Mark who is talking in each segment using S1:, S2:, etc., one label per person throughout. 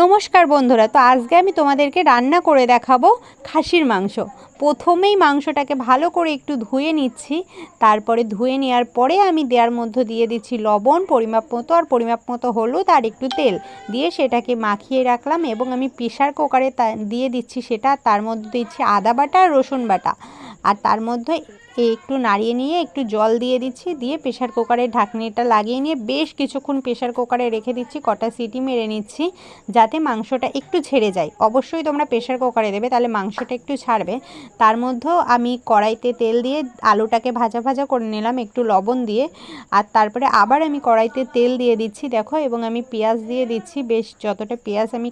S1: নমস্কার বন্ধুরা, তো আজকে আমি তোমাদেরকে রান্না করে দেখাবো খাসির মাংস। প্রথমেই মাংসটাকে ভালো করে একটু ধুয়ে নিচ্ছি। তারপরে ধুয়ে নেওয়ার পরে আমি দেওয়ার মধ্যে দিয়ে দিচ্ছি লবণ পরিমাপ মতো, আর পরিমাপ মতো হলুদ, আর একটু তেল দিয়ে সেটাকে মাখিয়ে রাখলাম। এবং আমি প্রেশার কুকারে দিয়ে দিচ্ছি সেটা। তার মধ্যে দিচ্ছি আদা বাটা আর রসুন বাটা, আর তার মধ্যে একটু নাড়িয়ে নিয়ে একটু জল দিয়ে দিচ্ছি। দিয়ে প্রেশার কুকারের ঢাকনিটা লাগিয়ে নিয়ে বেশ কিছুক্ষণ প্রেশার কুকারে রেখে দিচ্ছি। কটা সিটি মেরে নিচ্ছি যাতে মাংসটা একটু ছেড়ে যায়। অবশ্যই তোমরা প্রেশার কুকারে দেবে, তাহলে মাংসটা একটু ছাড়বে। তার মধ্যেও আমি কড়াইতে তেল দিয়ে আলুটাকে ভাজা ভাজা করে নিলাম একটু লবণ দিয়ে। আর তারপরে আবার আমি কড়াইতে তেল দিয়ে দিচ্ছি দেখো, এবং আমি পেঁয়াজ দিয়ে দিচ্ছি। বেশ যতটা পেঁয়াজ আমি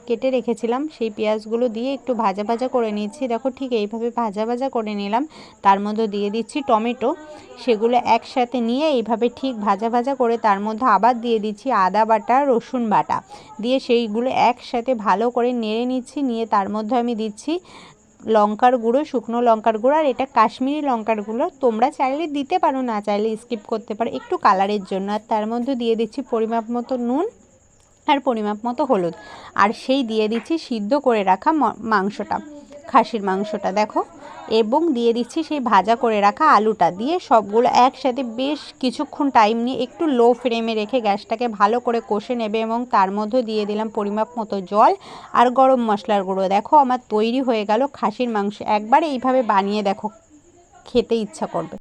S1: কেটে রেখেছিলাম সেই পেঁয়াজগুলো দিয়ে একটু ভাজা ভাজা করে নিচ্ছি দেখো, ঠিক এইভাবে ভাজা ভাজা করে নিলাম। তার মধ্যে দিয়ে দিচ্ছি টমেটো, সেগুলো একসাথে নিয়ে এইভাবে ঠিক ভাজা ভাজা করে তার মধ্যে আবার দিয়ে দিচ্ছি আদা বাটা রসুন বাটা দিয়ে সেইগুলো একসাথে ভালো করে নেড়ে নিচ্ছি। নিয়ে তার মধ্যে আমি দিচ্ছি লঙ্কার গুঁড়ো, শুকনো লঙ্কার গুঁড়ো, আর এটা কাশ্মীরি লঙ্কার গুঁড়ো। তোমরা চাইলে দিতে পারো, না চাইলে স্কিপ করতে পারো একটু কালারের জন্য। আর তার মধ্যে দিয়ে দিচ্ছি পরিমাপ মতো নুন আর পরিমাপ মতো হলুদ, আর সেই দিয়ে দিচ্ছি সিদ্ধ করে রাখা মাংসটা, খাসির মাংসটা দেখো। এবং দিয়ে দিচ্ছি সেই ভাজা করে রাখা আলুটা, দিয়ে সবগুলো একসাথে বেশ কিছুক্ষণ টাইম নিয়ে একটু লো ফ্লেমে রেখে গ্যাসটাকে ভালো করে কষে নেবে। এবং তার মধ্যে দিয়ে দিলাম পরিমাপ মতো জল আর গরম মশলার গুঁড়ো। দেখো আমার তৈরি হয়ে গেল খাসির মাংস। একবার এইভাবে বানিয়ে দেখো, খেতে ইচ্ছা করবে।